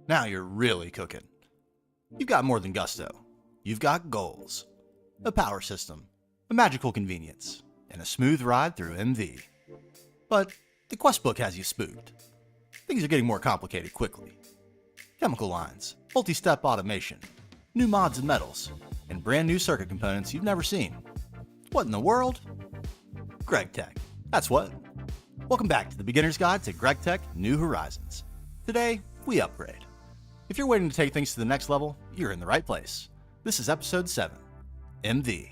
Now you're really cooking. You've got more than gusto. You've got goals. A power system, a magical convenience, and a smooth ride through MV. But the quest book has you spooked. Things are getting more complicated quickly. Chemical lines, multi-step automation, new mods and metals, and brand new circuit components you've never seen. What in the world? GregTech. That's what. Welcome back to the Beginner's Guide to GregTech New Horizons. Today, we upgrade. If you're waiting to take things to the next level, you're in the right place. This is episode 7, MV.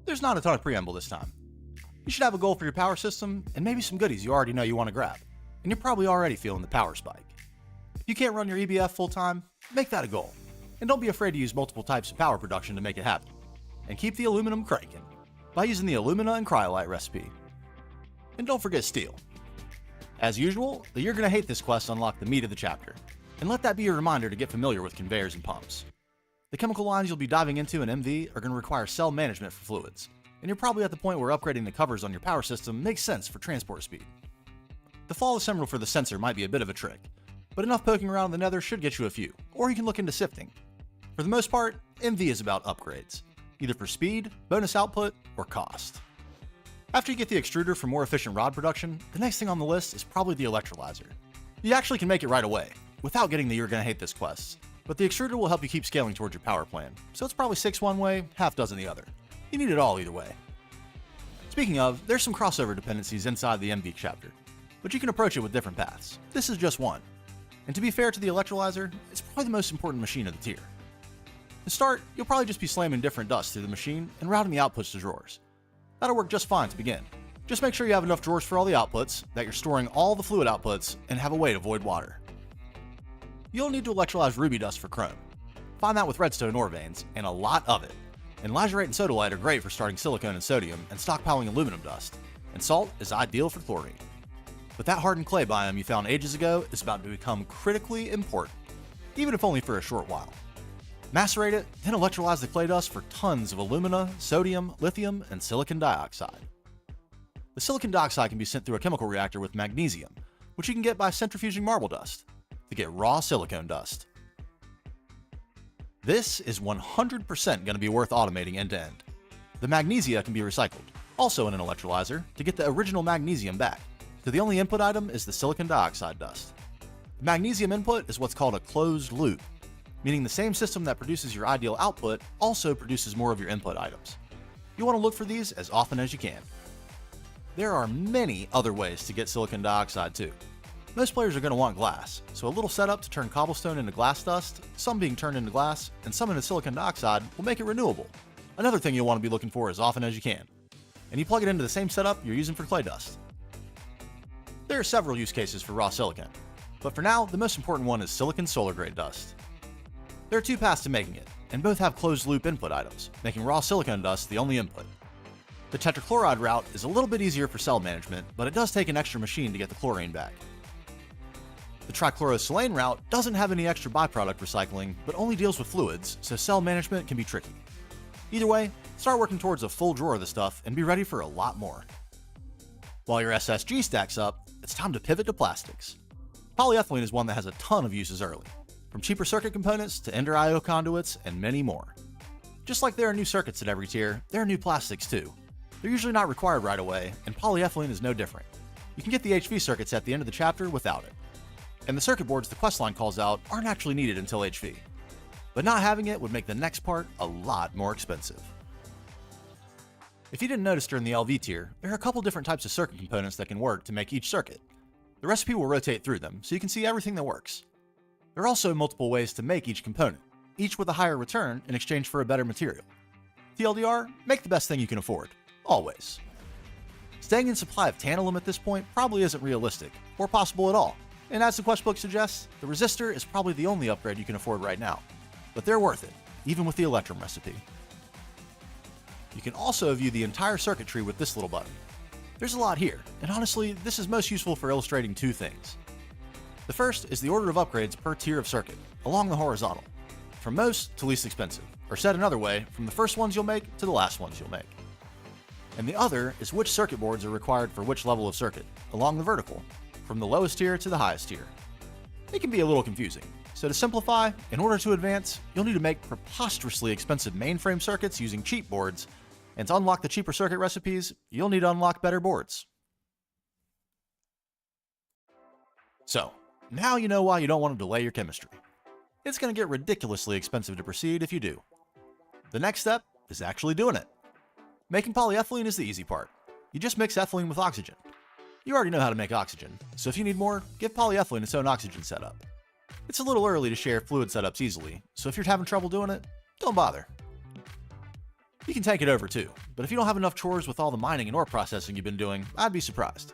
There's not a ton of preamble this time. You should have a goal for your power system and maybe some goodies you already know you want to grab, and you're probably already feeling the power spike. If you can't run your EBF full time, make that a goal. And don't be afraid to use multiple types of power production to make it happen. And keep the aluminum cranking by using the alumina and cryolite recipe. And don't forget steel. As usual, the You're Gonna Hate This quest unlock the meat of the chapter, and let that be a reminder to get familiar with conveyors and pumps. The chemical lines you'll be diving into in MV are going to require cell management for fluids, and you're probably at the point where upgrading the covers on your power system makes sense for transport speed. The flawless emerald for the sensor might be a bit of a trick, but enough poking around the nether should get you a few, or you can look into sifting. For the most part, MV is about upgrades, either for speed, bonus output, or cost. After you get the extruder for more efficient rod production, the next thing on the list is probably the electrolyzer. You actually can make it right away, without getting the You're Gonna Hate This quests, but the extruder will help you keep scaling towards your power plan, so it's probably 6 one way, half dozen the other. You need it all either way. Speaking of, there's some crossover dependencies inside the MV chapter, but you can approach it with different paths. This is just one. And to be fair to the electrolyzer, it's probably the most important machine of the tier. To start, you'll probably just be slamming different dust through the machine and routing the outputs to drawers. That'll work just fine to begin. Just make sure you have enough drawers for all the outputs, that you're storing all the fluid outputs, and have a way to void water. You'll need to electrolyze ruby dust for chrome. Find that with redstone ore veins, and a lot of it. And lazurite and sodalite are great for starting silicon and sodium and stockpiling aluminum dust, and salt is ideal for chlorine. But that hardened clay biome you found ages ago is about to become critically important, even if only for a short while. Macerate it, then electrolyze the clay dust for tons of alumina, sodium, lithium, and silicon dioxide. The silicon dioxide can be sent through a chemical reactor with magnesium, which you can get by centrifuging marble dust, to get raw silicone dust. This is 100% going to be worth automating end to end. The magnesia can be recycled, also in an electrolyzer, to get the original magnesium back, so the only input item is the silicon dioxide dust. The magnesium input is what's called a closed loop, meaning the same system that produces your ideal output also produces more of your input items. You want to look for these as often as you can. There are many other ways to get silicon dioxide too. Most players are going to want glass, so a little setup to turn cobblestone into glass dust, some being turned into glass, and some into silicon dioxide will make it renewable. Another thing you'll want to be looking for as often as you can. And you plug it into the same setup you're using for clay dust. There are several use cases for raw silicon, but for now, the most important one is silicon solar grade dust. There are 2 paths to making it, and both have closed loop input items, making raw silicon dust the only input. The tetrachloride route is a little bit easier for cell management, but it does take an extra machine to get the chlorine back. The trichlorosilane route doesn't have any extra byproduct recycling, but only deals with fluids, so cell management can be tricky. Either way, start working towards a full drawer of the stuff and be ready for a lot more. While your SSG stacks up, it's time to pivot to plastics. Polyethylene is one that has a ton of uses early, from cheaper circuit components to Ender IO conduits and many more. Just like there are new circuits at every tier, there are new plastics too. They're usually not required right away, and polyethylene is no different. You can get the HV circuits at the end of the chapter without it. And the circuit boards the questline calls out aren't actually needed until HV. But not having it would make the next part a lot more expensive. If you didn't notice during the LV tier, there are a couple different types of circuit components that can work to make each circuit. The recipe will rotate through them, so you can see everything that works. There are also multiple ways to make each component, each with a higher return in exchange for a better material. TLDR, make the best thing you can afford, always. Staying in supply of tantalum at this point probably isn't realistic, or possible at all. And as the quest book suggests, the resistor is probably the only upgrade you can afford right now. But they're worth it, even with the Electrum recipe. You can also view the entire circuit tree with this little button. There's a lot here, and honestly, this is most useful for illustrating 2 things. The first is the order of upgrades per tier of circuit, along the horizontal, from most to least expensive, or said another way, from the first ones you'll make to the last ones you'll make. And the other is which circuit boards are required for which level of circuit, along the vertical, from the lowest tier to the highest tier. It can be a little confusing, so to simplify, in order to advance, you'll need to make preposterously expensive mainframe circuits using cheap boards, and to unlock the cheaper circuit recipes, you'll need to unlock better boards. So, now you know why you don't want to delay your chemistry. It's going to get ridiculously expensive to proceed if you do. The next step is actually doing it. Making polyethylene is the easy part. You just mix ethylene with oxygen. You already know how to make oxygen, so if you need more, give polyethylene its own oxygen setup. It's a little early to share fluid setups easily, so if you're having trouble doing it, don't bother. You can take it over too, but if you don't have enough chores with all the mining and ore processing you've been doing, I'd be surprised.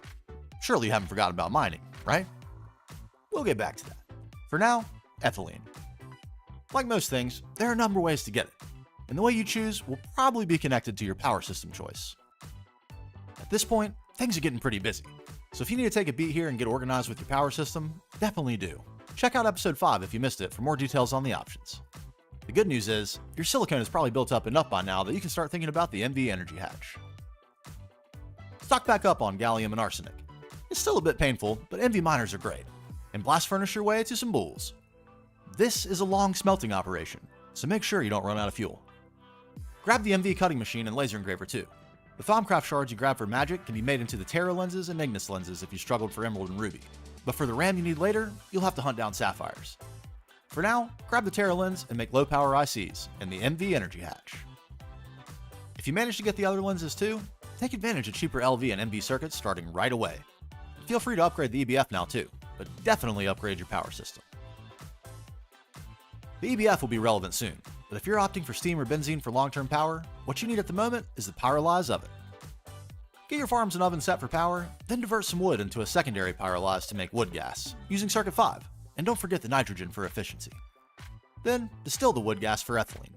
Surely you haven't forgotten about mining, right? We'll get back to that. For now, ethylene. Like most things, there are a number of ways to get it, and the way you choose will probably be connected to your power system choice. At this point, things are getting pretty busy, so if you need to take a beat here and get organized with your power system, definitely do. Check out episode 5 if you missed it for more details on the options. The good news is, your silicone is probably built up enough by now that you can start thinking about the MV energy hatch. Stock back up on gallium and arsenic. It's still a bit painful, but MV miners are great, and blast furnace your way to some bulls. This is a long smelting operation, so make sure you don't run out of fuel. Grab the MV cutting machine and laser engraver too. The Thaumcraft shards you grab for magic can be made into the Terra lenses and Ignis lenses if you struggled for Emerald and Ruby, but for the RAM you need later, you'll have to hunt down sapphires. For now, grab the Terra lens and make low power ICs and the MV energy hatch. If you manage to get the other lenses too, take advantage of cheaper LV and MV circuits starting right away. Feel free to upgrade the EBF now too, but definitely upgrade your power system. The EBF will be relevant soon, but if you're opting for steam or benzene for long-term power, what you need at the moment is the pyrolyze oven. Get your farms and oven set for power, then divert some wood into a secondary pyrolyze to make wood gas, using circuit 5, and don't forget the nitrogen for efficiency. Then, distill the wood gas for ethylene.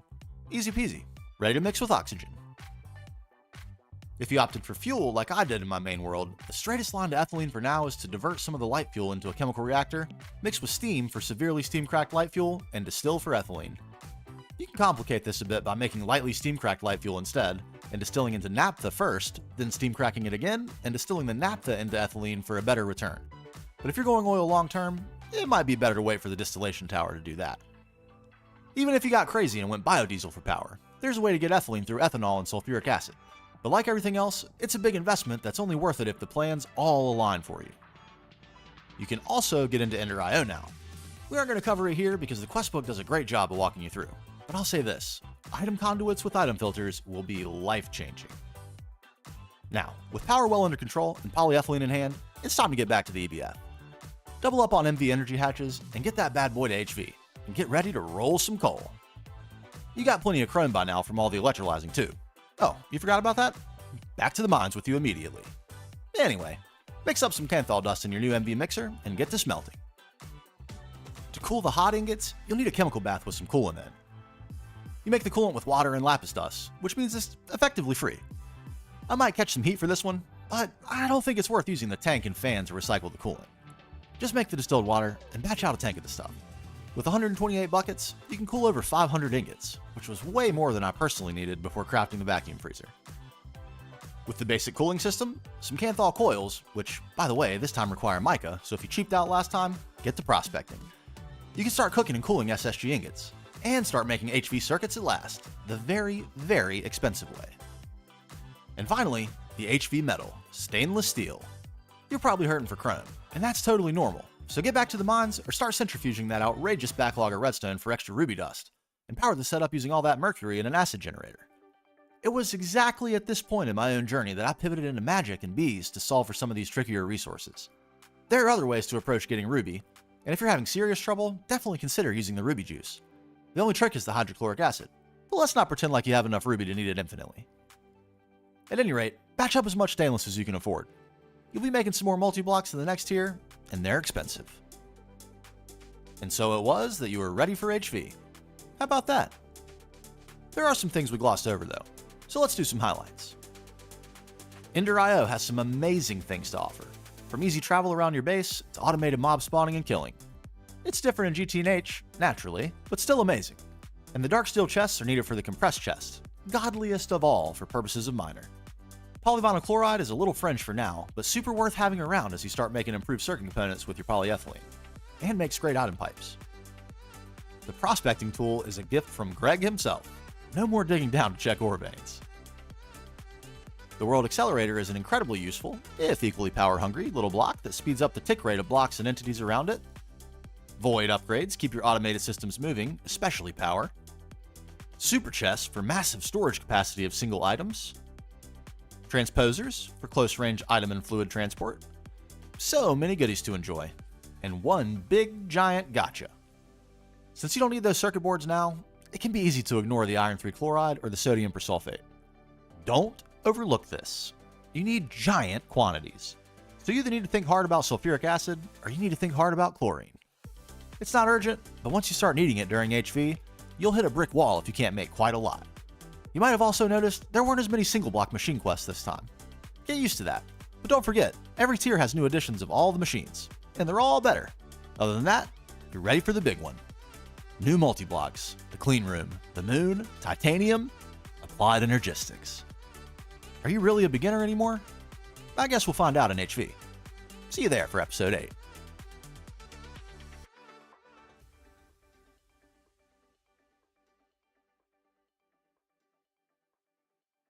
Easy peasy, ready to mix with oxygen. If you opted for fuel like I did in my main world, the straightest line to ethylene for now is to divert some of the light fuel into a chemical reactor, mix with steam for severely steam-cracked light fuel, and distill for ethylene. You can complicate this a bit by making lightly steam-cracked light fuel instead, and distilling into naphtha first, then steam-cracking it again, and distilling the naphtha into ethylene for a better return. But if you're going oil long-term, it might be better to wait for the distillation tower to do that. Even if you got crazy and went biodiesel for power, there's a way to get ethylene through ethanol and sulfuric acid. But like everything else, it's a big investment that's only worth it if the plans all align for you. You can also get into Ender.io now. We aren't going to cover it here because the quest book does a great job of walking you through, but I'll say this, item conduits with item filters will be life-changing. Now, with power well under control and polyethylene in hand, it's time to get back to the EBF. Double up on MV energy hatches and get that bad boy to HV, and get ready to roll some coal. You got plenty of chrome by now from all the electrolyzing too. Oh, you forgot about that? Back to the mines with you immediately. Anyway, mix up some Kanthal dust in your new MV mixer and get to smelting. To cool the hot ingots, you'll need a chemical bath with some coolant in. You make the coolant with water and lapis dust, which means it's effectively free. I might catch some heat for this one, but I don't think it's worth using the tank and fan to recycle the coolant. Just make the distilled water and batch out a tank of the stuff. With 128 buckets, you can cool over 500 ingots, which was way more than I personally needed before crafting the vacuum freezer. With the basic cooling system, some Kanthal coils, which, by the way, this time require mica, so if you cheaped out last time, get to prospecting. You can start cooking and cooling SSG ingots, and start making HV circuits at last, the very, very expensive way. And finally, the HV metal, stainless steel. You're probably hurting for chrome, and that's totally normal. So get back to the mines or start centrifuging that outrageous backlog of redstone for extra ruby dust, and power the setup using all that mercury in an acid generator. It was exactly at this point in my own journey that I pivoted into magic and bees to solve for some of these trickier resources. There are other ways to approach getting ruby, and if you're having serious trouble, definitely consider using the ruby juice. The only trick is the hydrochloric acid, but let's not pretend like you have enough ruby to need it infinitely. At any rate, batch up as much stainless as you can afford. You'll be making some more multi-blocks in the next tier, and they're expensive. And so it was that you were ready for HV. How about that? There are some things we glossed over though, so let's do some highlights. Ender.io has some amazing things to offer. from easy travel around your base to automated mob spawning and killing. It's different in GTNH, naturally, but still amazing. And the dark steel chests are needed for the compressed chest, godliest of all for purposes of miner. Polyvinyl chloride is a little fringe for now, but super worth having around as you start making improved circuit components with your polyethylene, and makes great item pipes. The prospecting tool is a gift from Greg himself. No more digging down to check ore veins. The World Accelerator is an incredibly useful, if equally power-hungry, little block that speeds up the tick rate of blocks and entities around it. Void upgrades keep your automated systems moving, especially power. Super chests for massive storage capacity of single items. Transposers for close-range item and fluid transport. So many goodies to enjoy. And one big giant gotcha. Since you don't need those circuit boards now, it can be easy to ignore the iron 3 chloride or the sodium persulfate. Don't overlook this. You need giant quantities. So you either need to think hard about sulfuric acid, or you need to think hard about chlorine. It's not urgent, but once you start needing it during HV, you'll hit a brick wall if you can't make quite a lot. You might have also noticed there weren't as many single block machine quests this time. Get used to that. But don't forget, every tier has new additions of all the machines, and they're all better. Other than that, you're ready for the big one. New multi-blocks, the clean room, the moon, titanium, applied energistics. Are you really a beginner anymore? I guess we'll find out in HV. See you there for episode 8.